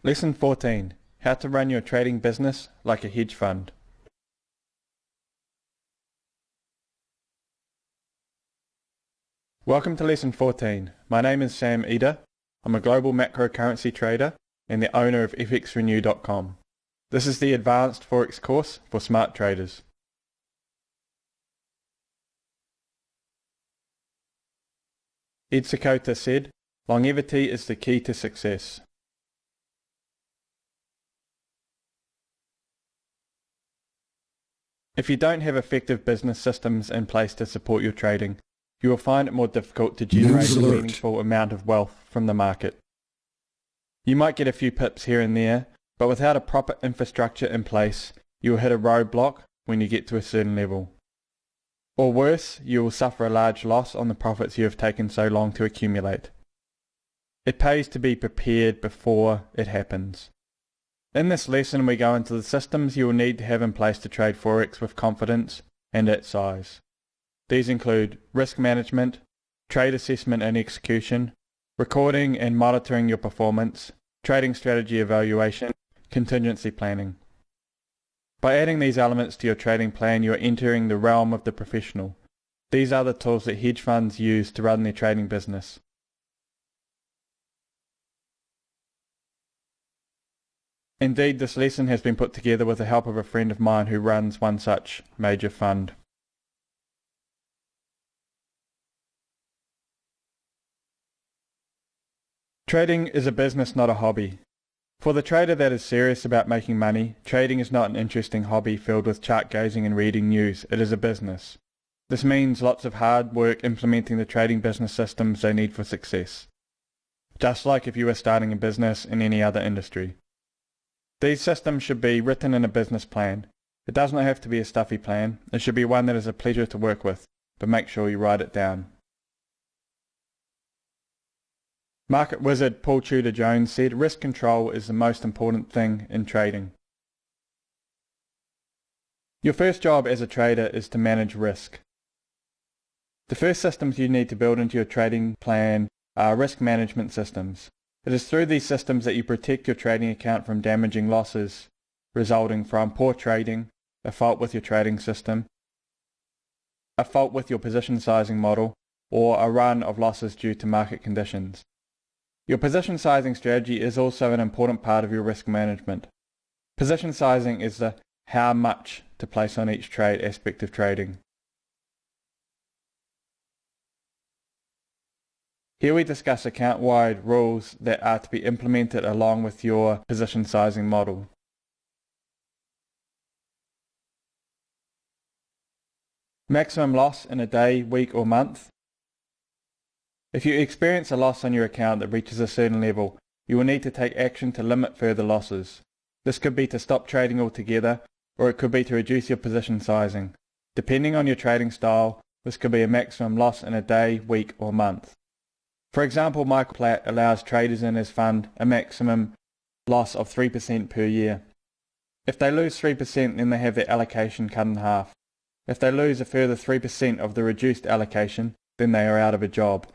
Lesson 14. How to run your trading business like a hedge fund. Welcome to Lesson 14. My name is Sam Eder. I'm a global macro currency trader and the owner of fxrenew.com. This is the Advanced Forex course for smart traders. Ed Sakota said, "Longevity is the key to success." If you don't have effective business systems in place to support your trading, you will find it more difficult to generate a meaningful amount of wealth from the market. You might get a few pips here and there, but without a proper infrastructure in place, you will hit a roadblock when you get to a certain level. Or worse, you will suffer a large loss on the profits you have taken so long to accumulate. It pays to be prepared before it happens. In this lesson we go into the systems you will need to have in place to trade Forex with confidence and at size. These include risk management, trade assessment and execution, recording and monitoring your performance, trading strategy evaluation, contingency planning. By adding these elements to your trading plan, you are entering the realm of the professional. These are the tools that hedge funds use to run their trading business. Indeed, this lesson has been put together with the help of a friend of mine who runs one such major fund. Trading is a business, not a hobby. For the trader that is serious about making money, trading is not an interesting hobby filled with chart gazing and reading news. It is a business. This means lots of hard work implementing the trading business systems they need for success. Just like if you were starting a business in any other industry. These systems should be written in a business plan. It does not have to be a stuffy plan. It should be one that is a pleasure to work with, but make sure you write it down. Market wizard Paul Tudor Jones said, "Risk control is the most important thing in trading." Your first job as a trader is to manage risk. The first systems you need to build into your trading plan are risk management systems. It is through these systems that you protect your trading account from damaging losses resulting from poor trading, a fault with your trading system, a fault with your position sizing model, or a run of losses due to market conditions. Your position sizing strategy is also an important part of your risk management. Position sizing is the how much to place on each trade aspect of trading. Here we discuss account-wide rules that are to be implemented along with your position sizing model. Maximum loss in a day, week or month. If you experience a loss on your account that reaches a certain level, you will need to take action to limit further losses. This could be to stop trading altogether, or it could be to reduce your position sizing. Depending on your trading style, this could be a maximum loss in a day, week or month. For example, Michael Platt allows traders in his fund a maximum loss of 3% per year. If they lose 3%, then they have their allocation cut in half. If they lose a further 3% of the reduced allocation, then they are out of a job.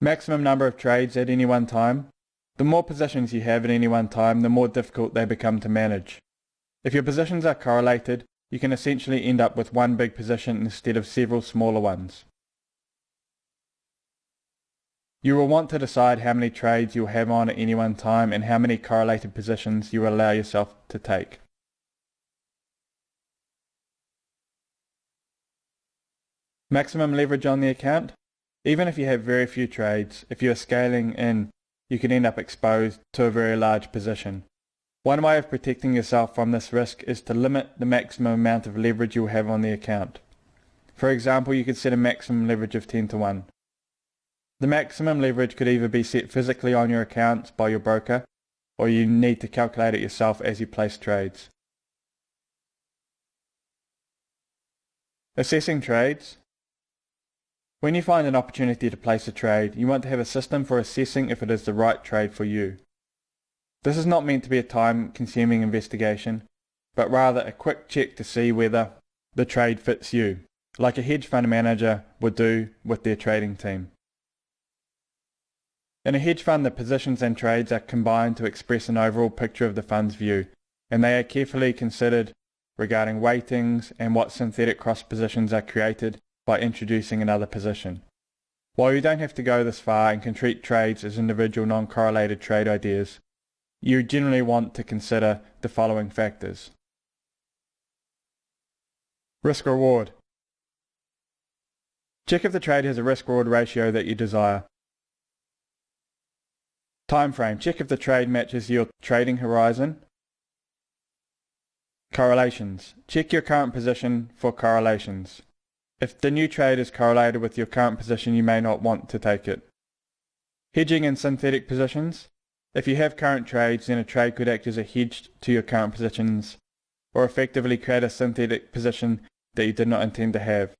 Maximum number of trades at any one time. The more positions you have at any one time, the more difficult they become to manage. If your positions are correlated, you can essentially end up with one big position instead of several smaller ones. You will want to decide how many trades you will have on at any one time and how many correlated positions you will allow yourself to take. Maximum leverage on the account. Even if you have very few trades, if you are scaling in, you can end up exposed to a very large position. One way of protecting yourself from this risk is to limit the maximum amount of leverage you will have on the account. For example, you could set a maximum leverage of 10 to 1. The maximum leverage could either be set physically on your accounts by your broker, or you need to calculate it yourself as you place trades. Assessing trades. When you find an opportunity to place a trade, you want to have a system for assessing if it is the right trade for you. This is not meant to be a time-consuming investigation, but rather a quick check to see whether the trade fits you, like a hedge fund manager would do with their trading team. In a hedge fund, the positions and trades are combined to express an overall picture of the fund's view, and they are carefully considered regarding weightings and what synthetic cross positions are created by introducing another position. While you don't have to go this far and can treat trades as individual non-correlated trade ideas, you generally want to consider the following factors. Risk-reward. Check if the trade has a risk-reward ratio that you desire. Time frame. Check if the trade matches your trading horizon. Correlations. Check your current position for correlations. If the new trade is correlated with your current position, you may not want to take it. Hedging and synthetic positions. If you have current trades, then a trade could act as a hedge to your current positions, or effectively create a synthetic position that you did not intend to have.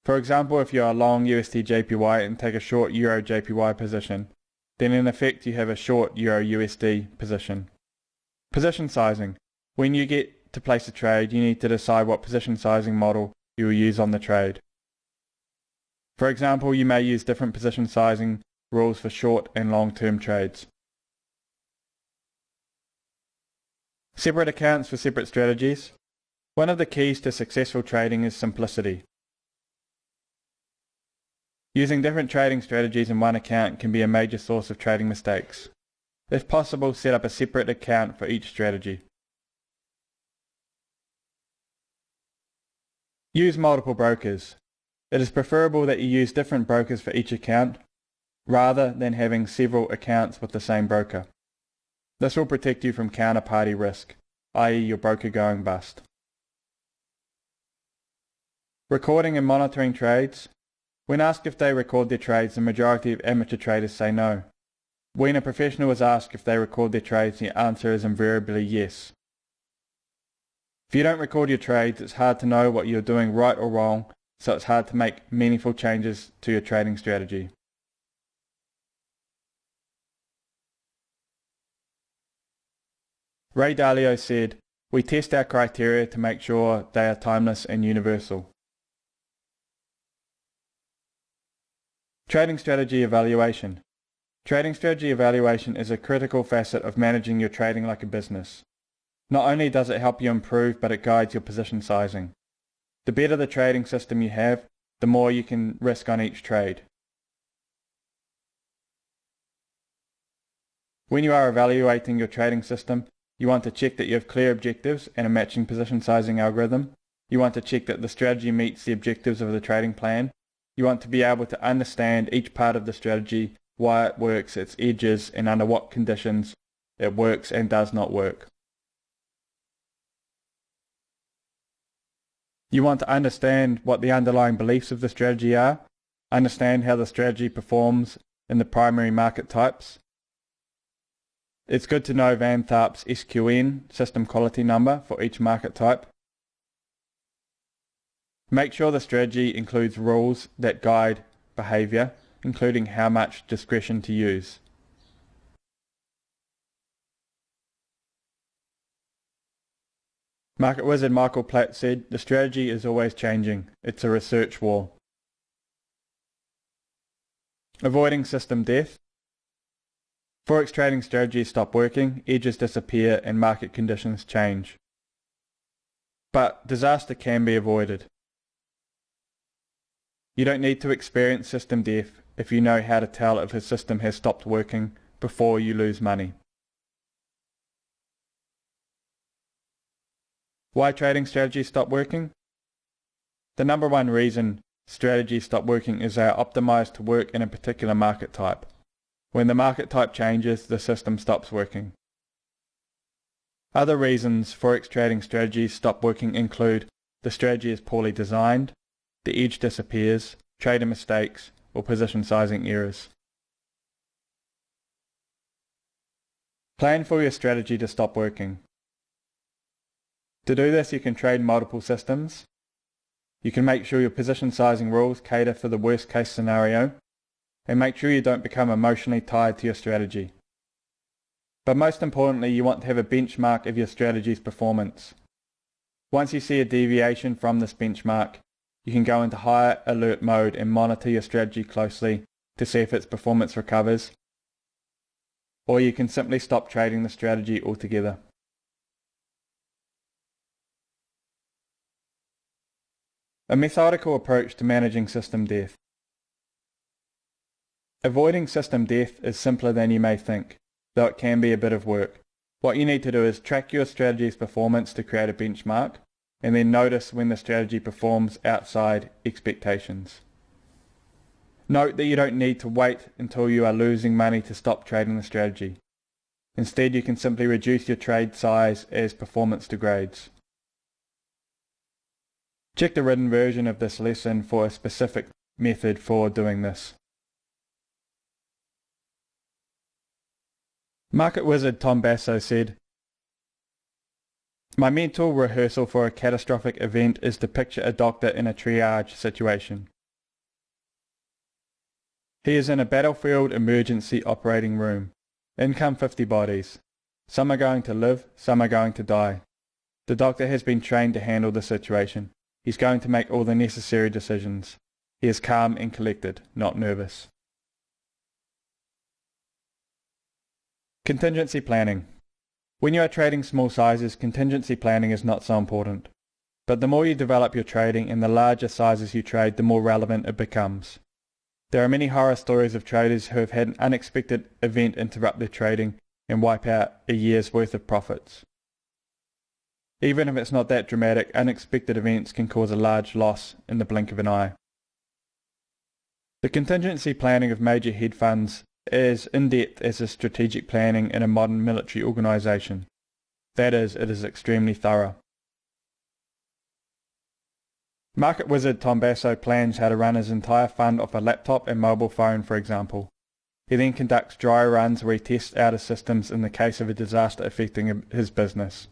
For example, if you are long USD JPY and take a short Euro JPY position, then in effect you have a short Euro USD position. Position sizing. When you get to place a trade, you need to decide what position sizing model you will use on the trade. For example, you may use different position sizing rules for short and long-term trades. Separate accounts for separate strategies. One of the keys to successful trading is simplicity. Using different trading strategies in one account can be a major source of trading mistakes. If possible, set up a separate account for each strategy. Use multiple brokers. It is preferable that you use different brokers for each account, rather than having several accounts with the same broker. This will protect you from counterparty risk, i.e. your broker going bust. Recording and monitoring trades. When asked if they record their trades, the majority of amateur traders say no. When a professional is asked if they record their trades, the answer is invariably yes. If you don't record your trades, it's hard to know what you're doing right or wrong, so it's hard to make meaningful changes to your trading strategy. Ray Dalio said, "We test our criteria to make sure they are timeless and universal." Trading strategy evaluation. Trading strategy evaluation is a critical facet of managing your trading like a business. Not only does it help you improve, but it guides your position sizing. The better the trading system you have, the more you can risk on each trade. When you are evaluating your trading system, you want to check that you have clear objectives and a matching position sizing algorithm. You want to check that the strategy meets the objectives of the trading plan. You want to be able to understand each part of the strategy, why it works, its edges, and under what conditions it works and does not work. You want to understand what the underlying beliefs of the strategy are, understand how the strategy performs in the primary market types. It's good to know Van Tharp's SQN, system quality number, for each market type. Make sure the strategy includes rules that guide behavior, including how much discretion to use. Market wizard Michael Platt said, "The strategy is always changing. It's a research war." Avoiding system death. Forex trading strategies stop working, edges disappear, and market conditions change. But disaster can be avoided. You don't need to experience system death if you know how to tell if a system has stopped working before you lose money. Why trading strategies stop working? The number one reason strategies stop working is they are optimized to work in a particular market type. When the market type changes, the system stops working. Other reasons Forex trading strategies stop working include the strategy is poorly designed, the edge disappears, trader mistakes, or position sizing errors. Plan for your strategy to stop working. To do this, you can trade multiple systems. You can make sure your position sizing rules cater for the worst case scenario, and make sure you don't become emotionally tied to your strategy. But most importantly, you want to have a benchmark of your strategy's performance. Once you see a deviation from this benchmark, you can go into high alert mode and monitor your strategy closely to see if its performance recovers, or you can simply stop trading the strategy altogether. A methodical approach to managing system death. Avoiding system death is simpler than you may think, though it can be a bit of work. What you need to do is track your strategy's performance to create a benchmark, and then notice when the strategy performs outside expectations. Note that you don't need to wait until you are losing money to stop trading the strategy. Instead, you can simply reduce your trade size as performance degrades. Check the written version of this lesson for a specific method for doing this. Market wizard Tom Basso said, "My mental rehearsal for a catastrophic event is to picture a doctor in a triage situation. He is in a battlefield emergency operating room. In come 50 bodies. Some are going to live, some are going to die. The doctor has been trained to handle the situation. He's going to make all the necessary decisions. He is calm and collected, not nervous." Contingency planning. When you are trading small sizes, contingency planning is not so important. But the more you develop your trading and the larger sizes you trade, the more relevant it becomes. There are many horror stories of traders who have had an unexpected event interrupt their trading and wipe out a year's worth of profits. Even if it's not that dramatic, unexpected events can cause a large loss in the blink of an eye. The contingency planning of major hedge funds is in-depth as is strategic planning in a modern military organisation. That is, it is extremely thorough. Market wizard Tom Basso plans how to run his entire fund off a laptop and mobile phone, for example. He then conducts dry runs where he tests out his systems in the case of a disaster affecting his business.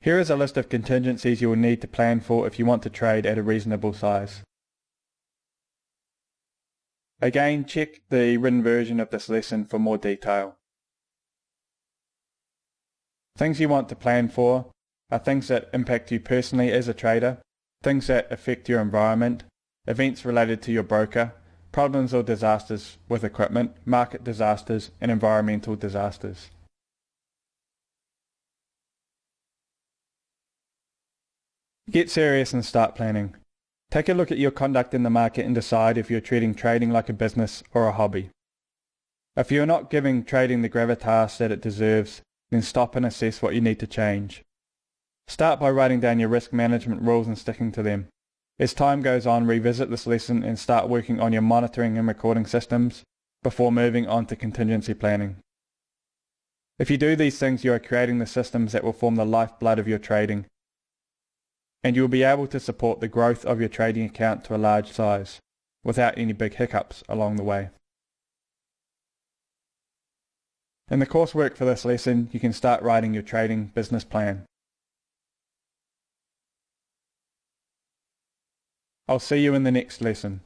Here is a list of contingencies you will need to plan for if you want to trade at a reasonable size. Again, check the written version of this lesson for more detail. Things you want to plan for are things that impact you personally as a trader, things that affect your environment, events related to your broker, problems or disasters with equipment, market disasters, and environmental disasters. Get serious and start planning. Take a look at your conduct in the market and decide if you're treating trading like a business or a hobby. If you're not giving trading the gravitas that it deserves, then stop and assess what you need to change. Start by writing down your risk management rules and sticking to them. As time goes on, revisit this lesson and start working on your monitoring and recording systems before moving on to contingency planning. If you do these things, you are creating the systems that will form the lifeblood of your trading, and you will be able to support the growth of your trading account to a large size, without any big hiccups along the way. In the coursework for this lesson, you can start writing your trading business plan. I'll see you in the next lesson.